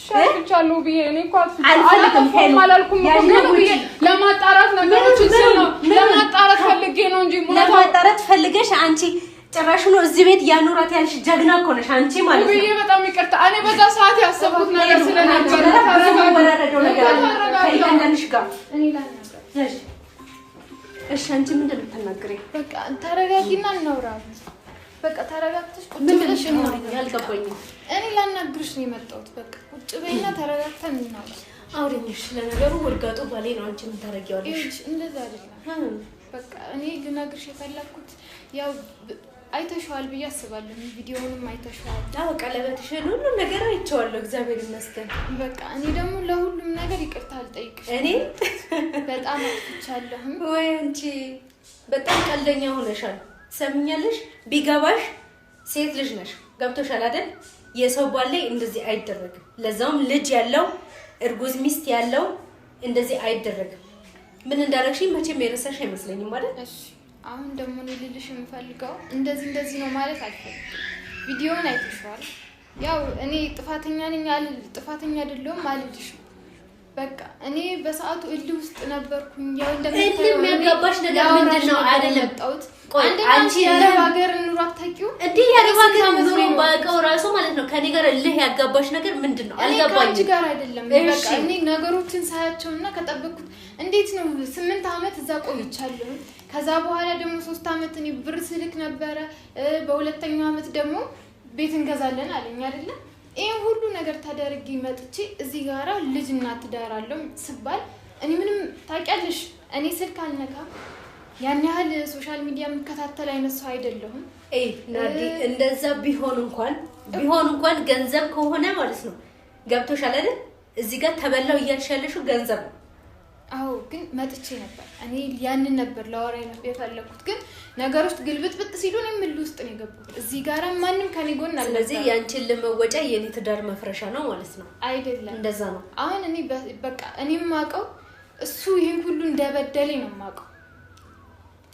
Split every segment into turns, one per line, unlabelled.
ሻልቻለሁ ብዬ እኔ እኮ አልኩም እኮ ብዬ ለማጣራት ነገሮች ነው ለማጣራት ፈልጌ ነው እንጂ
ለማጣራት ፈልገሽ አንቺ ጭራሽ ነው እዚህ ቤት ያኖራት ያልሽ ጀግና እኮ ነሽ አንቺ ማለት ነው።
ብዬ በጣም ይቅርታ እኔ በዛ ሰዓት ያሰብኩት ነገር ስለነበረ
ተረጋግተው ነገር ከእያንዳንድሽ ጋር እኔ ላናግርሽ። እሺ አንቺ ምንድን ነው የምትናገሪው?
በቃ ተረጋጊና እናውራ። በቃ ተረጋግተሽ ቁጭ ብለሽ ነው
ያልገባኝም።
እኔ ላናግርሽ ነው የመጣሁት። በቃ ቁጭ በይና ተረጋግተን እናውራ።
አውሪኝሽ። ለነገሩ ወርጋጡ ባሌ ነው። አንቺ ምን ታረጊዋለሽ?
እሺ እንደዛ አይደለም። በቃ እኔ ልነግርሽ የፈለኩት ያው አይተሽዋል ብዬ አስባለሁ። ቪዲዮውንም አይተሽዋል።
አዎ ቀለበትሽን ሁሉ ነገር አይቼዋለሁ። እግዚአብሔር ይመስገን።
በቃ እኔ ደግሞ ለሁሉም ነገር ይቅርታ አልጠይቅሽ።
እኔ
በጣም አጥፍቻለሁ።
ወይ አንቺ በጣም ቀልደኛ ሆነሻል። ሰምኛለሽ? ቢገባሽ ሴት ልጅ ነሽ። ገብቶሻል አይደል? የሰው ባል ላይ እንደዚህ አይደረግም። ለዛውም ልጅ ያለው እርጉዝ ሚስት ያለው እንደዚህ አይደረግም። ምን እንዳረግሽኝ መቼም የረሳሽ አይመስለኝም ማለት
እሺ አሁን ደግሞ እኔ ልልሽ የምፈልገው እንደዚህ ነው ማለት አልፈልግም። ቪዲዮውን አይተሽዋል። ያው እኔ ጥፋተኛ ነኝ ጥፋተኛ አይደለሁም አልልሽም። በቃ እኔ በሰዓቱ እልህ ውስጥ ነበርኩኝ። ያው
እንደምታየው የሚያጋባሽ ነገር ምንድነው? አይደለም ቆይ አንቺ
የአረብ ሀገር ኑሮ አታውቂው
እንዴ? የአረብ ሀገር ኑሮ ባውቀው ራሱ ማለት ነው ከኔ ጋር እልህ ያጋባሽ ነገር ምንድነው? አልገባኝም።
አንቺ ጋር አይደለም። በቃ እኔ ነገሮችን ሳያቸውና ከጠበቅኩት እንዴት ነው 8 አመት እዛ ቆይቻለሁ። ከዛ በኋላ ደግሞ 3 አመት እኔ ብር ስልክ ነበረ። በሁለተኛው አመት ደግሞ ቤት እንገዛለን አለኝ አይደለ? ይሄን ሁሉ ነገር ታደርጊ መጥቼ እዚህ ጋራ ልጅ እና ትዳር አለው ስባል እኔ ምንም ታውቂያለሽ፣ እኔ ስልክ አልነካም። ያን ያህል ሶሻል ሚዲያ የምከታተል አይነት ሰው አይደለሁም።
ናዲ እንደዛ ቢሆን እንኳን ገንዘብ ከሆነ ማለት ነው ገብቶሻል አይደል? እዚህ ጋር ተበላው እያልሻለሽው ገንዘብ ነው።
አዎ ግን መጥቼ ነበር እኔ ያንን ነበር ላወራ የፈለኩት። ግን ነገሮች ግልብጥብጥ ሲሉ ነው ምን ውስጥ ነው የገቡት። እዚህ ጋራ ማንንም ከኔ ጎን አልነበረ። ስለዚህ ያንቺን ለመወጫ የኔ ትዳር መፍረሻ ነው ማለት ነው አይደለም?
እንደዛ ነው።
አሁን እኔ በቃ እኔም ማቀው እሱ ይሄን ሁሉ እንደበደለኝ ነው ማቀው።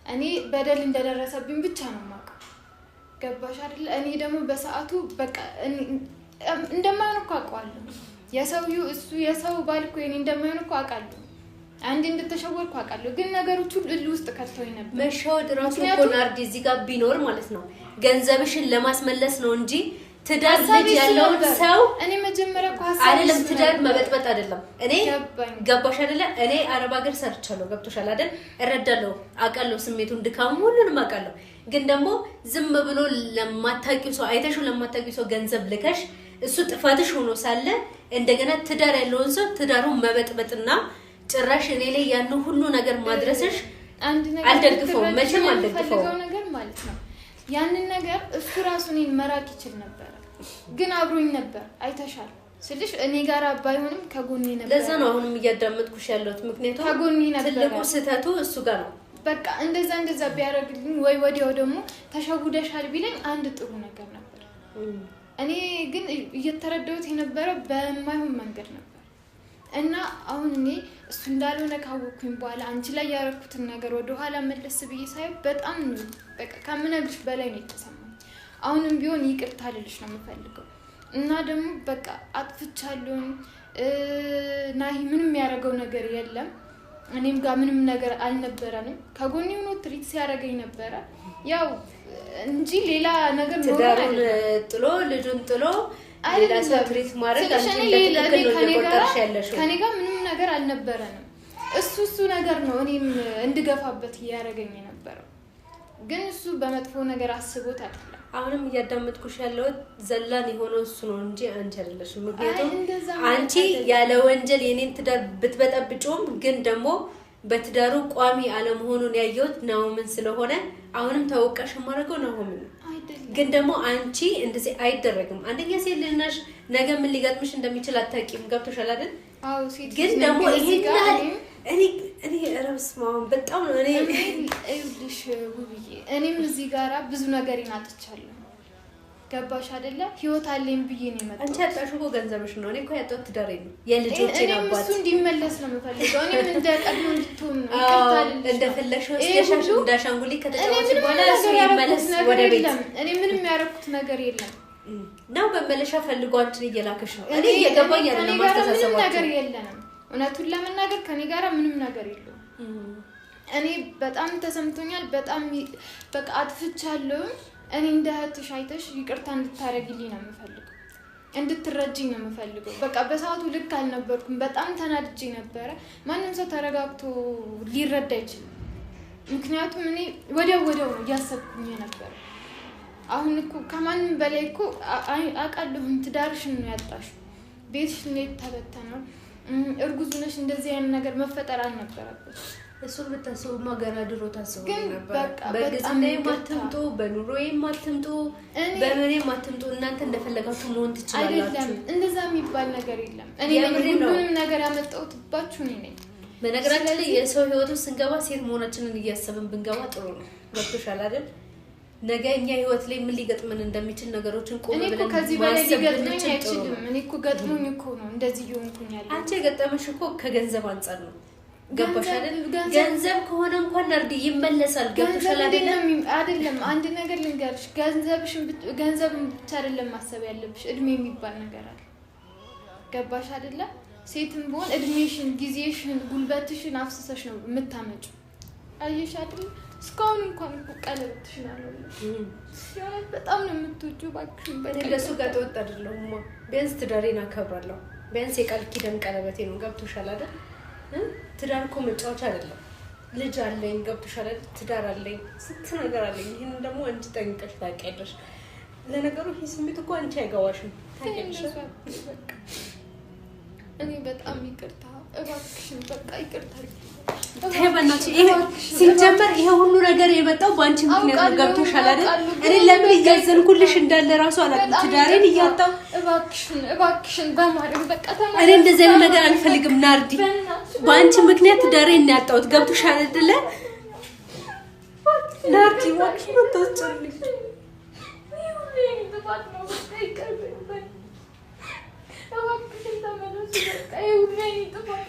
እኔ በደል እንደደረሰብኝ ብቻ ነው ማቀው። ገባሽ አይደል? እኔ ደግሞ በሰዓቱ በቃ እንደማይሆን እኮ አውቃለሁ። የሰውዩ እሱ የሰው ባል እኮ እኔ እንደማይሆን እኮ አውቃለሁ። አንዴ እንደተሸወርኩ አውቃለሁ። ግን ነገሮች ሁሉ ውስጥ ከተውኝ ነበር።
መሸወድ ራሱ እኮ ናርዲ እዚህ ጋር ቢኖር ማለት ነው ገንዘብሽን ለማስመለስ ነው እንጂ ትዳር ልጅ ያለው ሰው
እኔ መጀመሪያ እኮ
አይደለም ትዳር መበጥበጥ አይደለም። እኔ ገባሽ አይደለ? እኔ አረብ ሀገር ሰርቻለሁ። ገብቶሻል አይደል? እረዳለሁ፣ አውቃለሁ፣ ስሜቱን ድካሙ ሁሉንም አውቃለሁ። ግን ደግሞ ዝም ብሎ ለማታውቂው ሰው አይተሽው ለማታውቂው ሰው ገንዘብ ልከሽ እሱ ጥፋትሽ ሆኖ ሳለ እንደገና ትዳር ያለውን ሰው ትዳሩን መበጥበጥና ጭራሽ እኔ ላይ ያን ሁሉ ነገር ማድረስሽ
አንድ ነገር
አልደግፈው መቼም አልደግፈው
ነገር ማለት ነው። ያንን ነገር እሱ ራሱ እኔን መራቅ ይችል ነበር፣ ግን አብሮኝ ነበር። አይተሻል ስልሽ እኔ ጋር ባይሆንም ከጎኔ ነበር።
ለዛ ነው አሁንም እያዳመጥኩሽ ያለሁት። ምክንያቱም
ከጎኔ ነበር።
ትልቁ ስህተቱ እሱ ጋር ነው።
በቃ እንደዛ ቢያረግልኝ ወይ ወዲያው ደግሞ ተሸጉደሻል ቢለኝ አንድ ጥሩ ነገር ነበር። እኔ ግን እየተረዳሁት የነበረው በማይሆን መንገድ ነበር። እና አሁን እኔ እሱ እንዳልሆነ ካወኩኝ በኋላ አንቺ ላይ ያረኩትን ነገር ወደ ኋላ መለስ ብዬ ሳይሆን በጣም በቃ ከምነግርሽ በላይ ነው የተሰማኝ። አሁንም ቢሆን ይቅርታ ልልሽ ነው የምፈልገው። እና ደግሞ በቃ አጥፍቻለሁ። ናሂ ምንም ያደረገው ነገር የለም። እኔም ጋር ምንም ነገር አልነበረንም። ከጎኔ ሆኖ ትሪት ሲያደርገኝ ነበረ ያው እንጂ ሌላ ነገር ነው።
ትዳሩን ጥሎ ልጁን ጥሎ ሌላ ሰው ትሪት ማድረግ አንቺ ለትክክል ነው የቆጠርሽ ያለሽው።
ከኔ ጋር ምንም ነገር አልነበረንም። እሱ ነገር ነው እኔም እንድገፋበት ያደረገኝ የነበረው። ግን እሱ በመጥፎ ነገር አስቦት አይደለም።
አሁንም እያዳመጥኩሽ ያለው ዘላን የሆነው እሱ ነው እንጂ አንቺ አይደለሽም። ምክንያቱም አንቺ ያለ ወንጀል የኔን ትዳር ብትበጠብጪውም ግን ደግሞ በትዳሩ ቋሚ አለመሆኑን ያየሁት ናሆምን ስለሆነ አሁንም ተወቃሽ ማድረገው ናሆምን ነው። ግን ደግሞ አንቺ እንደዚህ አይደረግም። አንደኛ ሴት ልጅ ነሽ፣ ነገ ምን ሊገጥምሽ እንደሚችል አታውቂም። ገብቶሻል አይደል?
አዎ ሴት
ግን ደግሞ እኔ ረብስማው በጣም ነው እኔ
እዩልሽ ውብዬ፣ እኔም እዚህ ጋራ ብዙ ነገር ይናጥቻለሁ። ገባሽ አይደለ? ህይወት አለኝ ብዬ ነው የመጣሁት።
አንቺ ያጣሽው እኮ ገንዘብሽ ነው። እኔ እኮ ያጣሁት ትዳሬ ነው፣ የልጆቼ ነው።
እኔም እሱ እንዲመለስ ነው የምፈልገው። እኔም እንደቀድሞ እንድትሆን ነው። ይቅርታል
እንደፈለግሽ ወስደሽ እንዳሻንጉሊት ከተጫወትሽ በኋላ እሱ ይመለስ ወደ ቤት።
እኔ ምንም ያደረኩት ነገር የለም።
ነው በመለሻ ፈልጎ አንቺን እየላከሽ ነው እኔ እየገባኝ አይደለም ማስተሳሰባችሁ
ነገር የለንም እውነቱን ለመናገር ከኔ ጋር ምንም ነገር የለም እኔ በጣም ተሰምቶኛል በጣም በቃ አጥፍቻለሁ እኔ እንደህትሽ አይተሽ ይቅርታ እንድታረግልኝ ነው የምፈልገው እንድትረጂኝ ነው የምፈልገው በቃ በሰዓቱ ልክ አልነበርኩም በጣም ተናድጄ ነበር ማንንም ሰው ተረጋግቶ ሊረዳ ይችላል ምክንያቱም እኔ ወዲያው ነው ያሰብኩኝ ነበር አሁን እኮ ከማንም በላይ እኮ አቃለሁ ትዳርሽን ነው ያጣሽ ቤትሽ ነው የተበተነው እርጉዝ ነሽ እንደዚህ አይነት ነገር መፈጠር አልነበረበት
እሱን ብታስቡ ማገና ድሮ ታስቡ ነበር በግዝናዬ ማትምጡ በኑሮዬ ማትምጡ በመኔ ማትምጡ እናንተ እንደፈለጋችሁ መሆን ትችላላችሁ
አይደለም እንደዛ የሚባል ነገር የለም እኔ ምንም ነገር ያመጣሁትባችሁ ነኝ
በነገራችን ላይ የሰው ህይወት ውስጥ ስንገባ ሴት መሆናችንን እያሰብን ብንገባ ጥሩ ነው ወጥቷል አይደል ነገ እኛ ህይወት ላይ ምን ሊገጥመን እንደሚችል ነገሮችን ቆም ብለን
እኔ ከዚህ በላይ ሊገጥመኝ አይችልም እኔ እኮ ገጥሞኝ እኮ ነው እንደዚህ ይሆንኩኝ ያለ
አንቺ የገጠመሽ እኮ ከገንዘብ አንፃር ነው ገባሽ አይደል ገንዘብ ከሆነ እንኳን ነርዲ ይመለሳል ገብቶሻል
አይደለም አንድ ነገር ልንገርሽ ገንዘብን ብቻ አይደለም ማሰብ ያለብሽ እድሜ የሚባል ነገር አለ ገባሽ አይደል ሴትም ቢሆን እድሜሽን ጊዜሽን ጉልበትሽን አፍስሰሽ ነው የምታመጪ አየሽ አይደል እስካሁን እንኳን ቀለበትሽን አለልሽ ሲሆን በጣም ነው የምትወጂው ባክሽን
በለሱ ጋር ተወጣ አይደለም ቢያንስ ትዳሬን አከብራለሁ ቢያንስ የቃል ኪዳን ቀለበቴ ነው ገብቶሻል አይደል ትዳር እኮ መጫወቻ አይደለም ልጅ አለኝ ገብቶሻል አይደል ትዳር አለኝ ስንት ነገር አለኝ ይሄን ደግሞ አንቺ ጠንቀሽ ታውቂያለሽ ለነገሩ ይሄ ስሜት እኮ አንቺ አይገባሽም ታውቂያለሽ
እኔ በጣም ይቅርታ እባክሽን በቃ ይቅርታ
ታይባናች ይሄ ሲጀመር ይሄ ሁሉ ነገር የመጣው ባንቺ ምክንያት ገብቶሻል አይደል እኔ ለምን እያዘንኩልሽ እንዳለ ራሱ አላውቅም ትዳሬን እያጣው
እባክሽን በማርያም በቃ
እኔ እንደዚህ አይነት ነገር አልፈልግም ናርዲ ባንቺ ምክንያት ትዳሬን ያጣሁት ገብቶሻል አይደል ናርዲ ወኪ ወጣችልኝ
ይሁን ይባል ነው ይቀርበኝ እባክሽን ተመለስ በቃ ይሁን ይጥፋት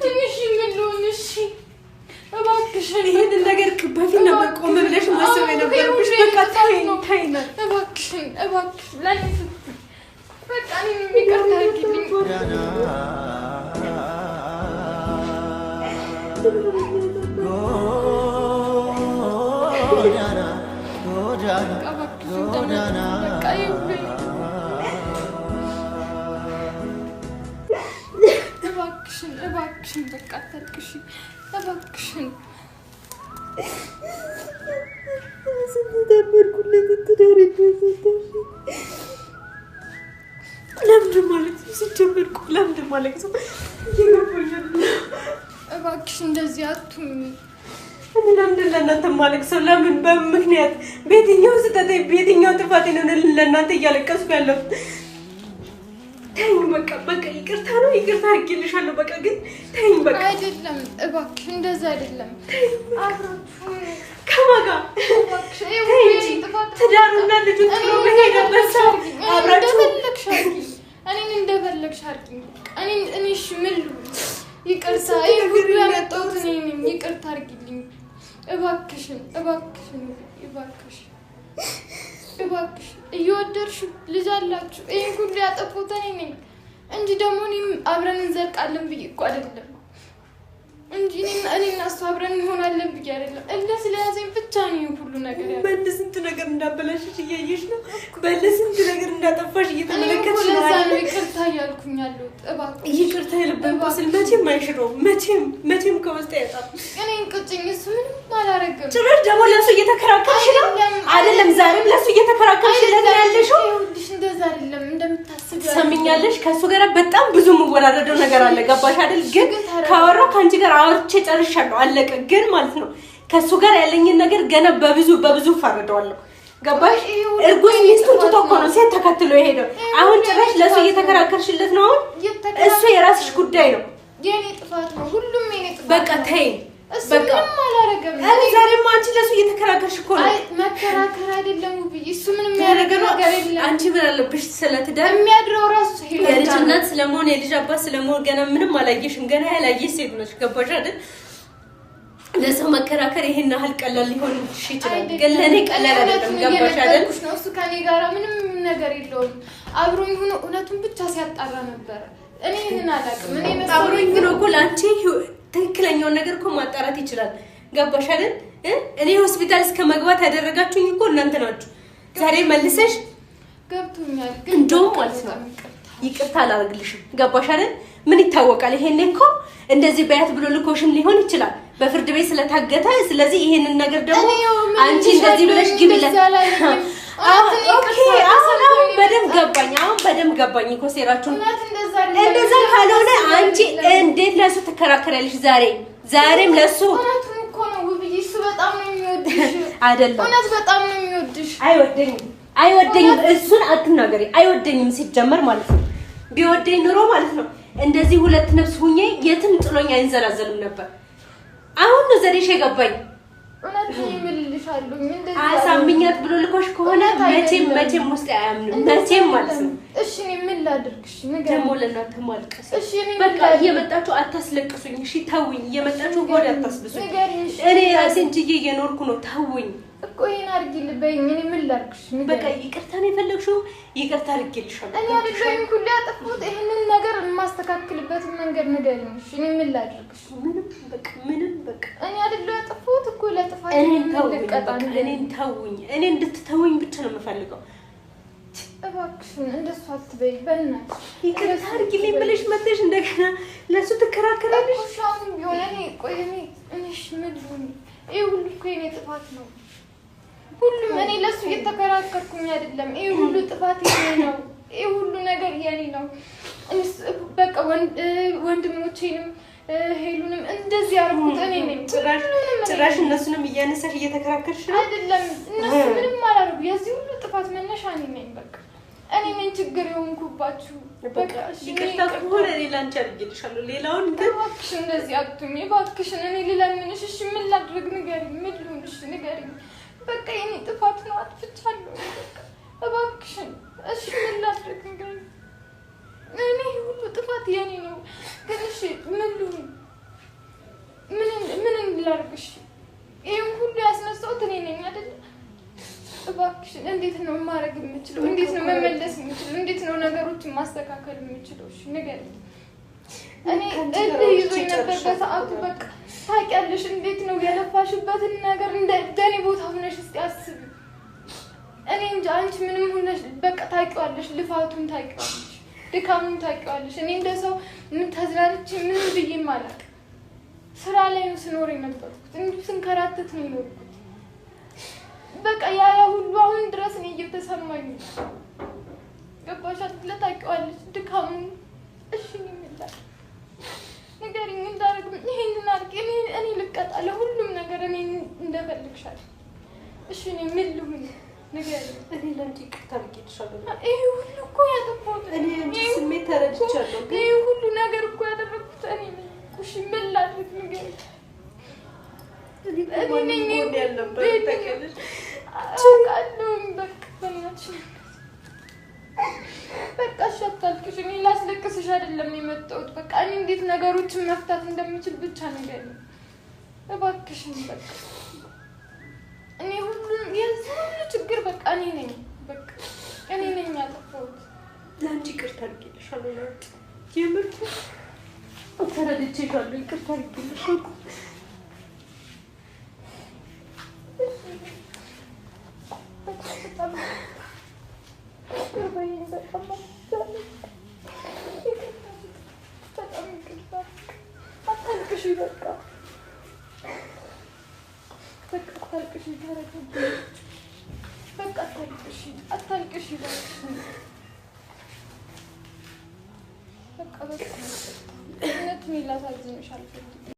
ትንሽ ምንሆንሽ እባክሽን
ይሄን ነገር በፊት ነበር ቆም ብለሽ ማሰብ የነበረብሽ በቃ ታይና
እባክሽን ለኔ በቃ እኔ የሚቀርታ አድርጊልኝ እባክሽን በቃ አታልቅሽ እባክሽን
ስንተበርኩለት ትዳር ይደሰታሽ ለምን ማለት ሲጀመርኩ ለምን ማለት ነው ይገባኛል
እባክሽ እንደዚህ አትሁኝ
ለምን ለእናንተ ማለት ሰው ለምን በምክንያት በየትኛው ስህተት በየትኛው ጥፋት ነው ለእናንተ እያለቀስኩ ያለው ተይኝ በቃ ይቅርታ ነው ይቅርታ አድርጌልሻለሁ በቃ ግን ተይኝ በቃ
አይደለም እባክሽ እንደዛ አይደለም አብራችሁ
ከማጋ
እባክሽ ይሄ ጥፋት
ትዳሩና ልጁን ጥሎ በሄደበት ሰው አብራችሁ
እኔን እንደፈለግሽ አድርጊኝ እኔሽ ምን ይቅርታ ሁሉ ያመጣሁት እኔ ነኝ ይቅርታ አድርጊልኝ እባክሽን እባክሽ እየወደድሽ ልጅ አላችሁ ይሄን ሁሉ ያጠፉት እኔ ነኝ እንጂ ደግሞ እኔም አብረን እንዘልቃለን ብዬ እኮ አይደለም እንጂ እኔና እሱ አብረን እንሆናለን ብዬ አይደለም ስለያዘኝ ብቻ ነው ሁሉ ነገር ያለው
በልስንት ነገር እንዳበላሽሽ እያየሽ ነው በልስንት ነገር እንዳጠፋሽ እየተመለከትሽ ነው
ለዛሬ ይቅርታ ያልኩኝ ያለው እባክሽ
ይቅርታ ይልበን ቁስል መቼም መቼም ከውስጥ ያጣም
እኔን ቅጭኝ እሱ ምንም አላረገም
ጭራሽ ደግሞ ለሱ እየተከራከርሽ ነው አይደለም ዛሬም ለሱ እየተከራከርሽ ያለሽው
ይኸውልሽ እንደዛ አይደለም እንደምታስብ
ሰምኛለሽ ከሱ ጋር በጣም ብዙ መወራረደው ነገር አለ ገባሽ አይደል ግን ካወራው ካንቺ ጋር አውርቼ ጨርሻለሁ አለቀ ግን ማለት ነው ከሱ ጋር ያለኝን ነገር ገና በብዙ ፈርደዋለሁ ገባሽ እርጉዝ ሚስቱን ተተኮ ነው ሴት ተከትሎ ይሄዳል አሁን ጭራሽ ለሱ እየተከራከርሽለት ነው አሁን እሱ የራስሽ ጉዳይ ነው
የኔ ጥፋት ነው ሁሉም የኔ ጥፋት
በቃ ተይ
በቃ ማላረገም
እኔ ዛሬም አንቺ ለሱ እየተከራከርሽ እኮ ነው
መከራከር አይደለም ውብዬ እሱ ምንም ያደረገው ነገር የለም
አንቺ ምን አለብሽ ስለትዳር
የሚያድረው ራሱ
የልጅ እናት ስለመሆን የልጅ አባት ስለመሆን ገና ምንም አላየሽም ገና ያላየሽ ሴት ነሽ ገባሽ አይደል ለሰው መከራከር ይሄን ያህል ቀላል ሊሆን ይችላል ግን ለኔ ቀላል አይደለም ገባሽ አይደል
እሱ ከኔ ጋር ምንም ነገር የለውም አብሮኝ ሆኖ እውነቱን ብቻ ሲያጣራ ነበር እኔ ምን አላውቅም እኔ መሰለኝ
አብሮኝ ሆኖ እኮ ላንቺ ትክክለኛው ነገር እኮ ማጣራት ይችላል ገባሽ አይደል እኔ ሆስፒታል እስከ መግባት ያደረጋችሁኝ እኮ እናንተ ናችሁ ዛሬ መልሰሽ
ገብቶኛል ግን
እንደውም ማለት ነው ይቅርታ አላደርግልሽም ገባሽ አይደል ምን ይታወቃል ይሄን እኮ እንደዚህ በያት ብሎ ልኮሽም ሊሆን ይችላል በፍርድ ቤት ስለታገተ ስለዚህ ይሄንን ነገር ደግሞ አንቺ እንደዚህ ብለሽ ግብለት ኦኬ አሁን በደም ገባኝ እኮ ሴራችሁ እንደዛ ካልሆነ አንቺ እንዴት ለሱ ተከራከራለሽ ዛሬም ለሱ
እውነቱን እኮ ነው ውብዬ እሱ በጣም ነው የሚወድሽ
አይደለም
እውነት በጣም ነው የሚወድሽ
አይወደኝም እሱን አትናገሪ አይወደኝም ሲጀመር ማለት ነው ቢወደኝ ኑሮ ማለት ነው እንደዚህ ሁለት ነፍስ ሁኜ የትም ጥሎኝ አይንዘላዘልም ነበር አሁን ነው ዘዴሽ የገባኝ
እውነት ይምልልሻለሁ እንደዚህ
አሳምኛት ብሎ ልኮሽ ከሆነ መቼም ውስጥ አያምንም መቼም ማለት ነው
እሺ እኔ ምን ላድርግሽ ነገር
ደሞ ለናተ ማልቀስ
እሺ እኔ
በቃ እየመጣችሁ አታስለቅሱኝ እሺ ተውኝ እየመጣችሁ ሆድ አታስብሱኝ እኔ ራሴን ጅዬ እየኖርኩ ነው ተውኝ
እኮ ይሄን አድርጊልኝ በይኝ እኔ ምን ላድርግሽ
በቃ ይቅርታ ነው የፈለግሽው ይቅርታ አድርጌልሻለሁ
እኔ አይደለም ሁሉ ያጠፋሁት ይሄንን ነገር የማስተካክልበት መንገድ ንገሪኝ እሺ እኔ ምን ላድርግሽ
ምንም በቃ
እኔ አይደለም ያጠፋሁት እኮ ለጥፋት
እኔን ተውኝ እኔ እንድትተውኝ ብቻ ነው የምፈልገው
እባክሽን እንደሱ አትበይ በእናትሽ
ይቅርታ አድርጊልኝ ብለሽ መጥተሽ እንደገና ለሱ ትከራከራለሽ
እሺ አሁን ቢሆን እኔሽ ምን ልሁን ይሄ ሁሉ እኮ የኔ ጥፋት ነው ሁሉም እኔ ለሱ እየተከራከርኩኝ አይደለም ይሄ ሁሉ ጥፋት የኔ ነው ይሄ ሁሉ ነገር የኔ ነው በቃ ወንድሞቼንም ሄሉንም እንደዚህ አርኩት እኔ ነኝ
ጭራሽ እነሱንም እያነሳሽ እየተከራከርሽ ነው
አይደለም እነሱ ምንም አላረጉ የዚህ ሁሉ ጥፋት መነሻ እኔ ነኝ በቃ እኔ ነኝ ችግር የሆንኩባችሁ
በቃ ይቅርታ ከሆነ ሌላ አንቺ አድርጌልሻለሁ ሌላውን ግን
እባክሽ እንደዚህ አትሁኝ እባክሽን እኔ ልለምንሽ እሺ ምን ላድርግ ንገሪኝ ምን ልሁንሽ ንገሪኝ በቃ የኔ ጥፋት ነው አጥፍቻለሁ በቃ እባክሽን እሺ ምን ላድርግ ንገሪኝ እኔ ሁሉ ጥፋት የኔ ነው ግን እሺ ምን ልሁን ምን ላድርግሽ ይሄን ሁሉ ያስነሳሁት እኔ ነኝ አይደል እባክሽን እንዴት ነው ማድረግ የምችለው እንዴት ነው መመለስ የምችለው እንዴት ነው ነገሮችን ማስተካከል የምችለው እሺ ንገሪኝ እኔ ይዞኝ ነበር በሰዓቱ በቃ ታውቂያለሽ እንዴት ነው የለፋሽበትን ነገር እንደኔ ቦታ ሆነሽ እስቲ አስቢ እኔ እንጃ አንቺ ምንም ሆነሽ በቃ ታውቂዋለሽ ልፋቱን ታውቂዋለሽ ድካሙን ታውቂዋለሽ እኔ እንደሰው ምን ተዝናንቼ ምን ብዬ ማላቅ ስራ ላይ ነው ስኖር የነበርኩት እንዴ ስንከራተት ነው የኖርኩት በቃ ያ ሁሉ አሁን ድረስ ነው እየተሰማኝ ገባሽ ታውቂዋለሽ ድካሙን እሺ ምን ንገሪኝ እንዳደርግ ይሄንን አድርጌ እኔ ልቀጣ ለሁሉም ነገር እኔ እንደፈልግሻለሁ እሺ እኔ ምን ልሁን ንገሪኝ
እኔ ለአንቺ ይቅርታ አድርጌልሻለሁ
ይሄ ሁሉ እኮ ያጠፋሁት
እኔ አንቺ ስሜት ተረድቻለሁ
ይሄ ሁሉ ነገር እኮ ያደረኩት እኔ ነኝ እሺ ምን ላድርግ ንገሪኝ እኔ ነኝ
ያለበት ተከለሽ
አውቃለሁ በቃ በእናትሽ በቃ ሸታልኩሽ እኔ ላስለቅስሽ አይደለም የመጣሁት በቃ እኔ እንዴት ነገሮችን መፍታት እንደምችል ብቻ ንገሪኝ እባክሽን በቃ እኔ ሁሉም የዚህ ሁሉ ችግር በቃ እኔ ነኝ በቃ እኔ ነኝ ያጠፋሁት
ለአንቺ ይቅርታ አድርጌልሻለሁ ለአንቺ የምር ተረድቼሻለሁ ይቅርታ አድርጌልሻለሁ
በቃ እውነት ምን ላሳዝንሽ አልፈልግም